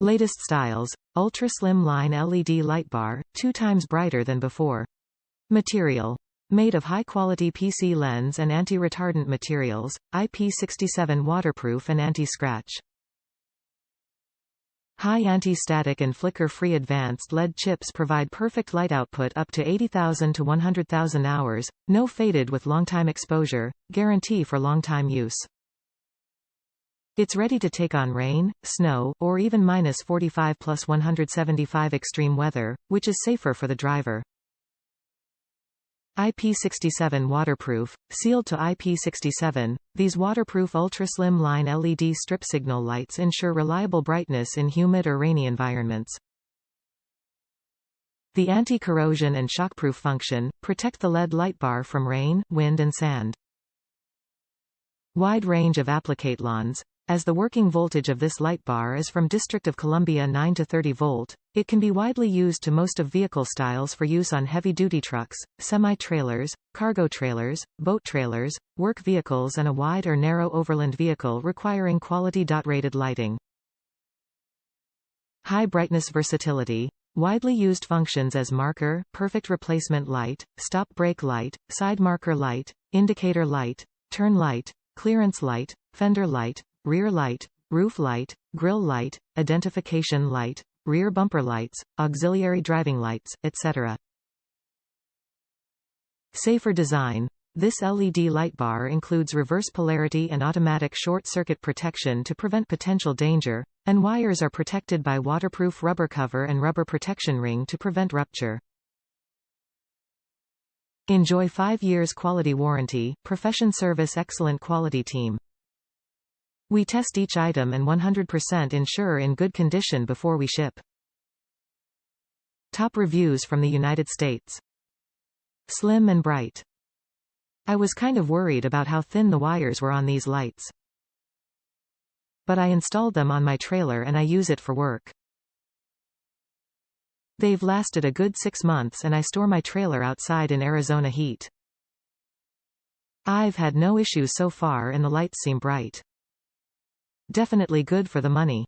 Latest styles, ultra slim line LED light bar, 2 times brighter than before. Material. Made of high-quality PC lens and anti-retardant materials, IP67 waterproof and anti-scratch. High anti-static and flicker-free advanced LED chips provide perfect light output up to 80,000 to 100,000 hours, no faded with long-time exposure, guarantee for long-time use. It's ready to take on rain, snow, or even -45 plus 175 extreme weather, which is safer for the driver. IP67 Waterproof, sealed to IP67, these waterproof ultra-slim line LED strip signal lights ensure reliable brightness in humid or rainy environments. The anti-corrosion and shockproof function protect the LED light bar from rain, wind and sand. Wide range of applicatlons. As the working voltage of this light bar is from District of Columbia 9 to 30 volt, it can be widely used to most of vehicle styles for use on heavy-duty trucks, semi-trailers, cargo trailers, boat trailers, work vehicles and a wide or narrow overland vehicle requiring quality dot-rated lighting. High brightness versatility. Widely used functions as marker, perfect replacement light, stop brake light, side marker light, indicator light, turn light, clearance light, fender light, rear light, roof light, grille light, identification light, rear bumper lights, auxiliary driving lights, etc. Safer design. This LED light bar includes reverse polarity and automatic short-circuit protection to prevent potential danger, and wires are protected by waterproof rubber cover and rubber protection ring to prevent rupture. Enjoy 5 years quality warranty, Profession Service excellent quality team. We test each item and 100% ensure in good condition before we ship. Top reviews from the United States. Slim and bright. I was kind of worried about how thin the wires were on these lights. But I installed them on my trailer and I use it for work. They've lasted a good 6 months and I store my trailer outside in Arizona heat. I've had no issues so far and the lights seem bright. Definitely good for the money.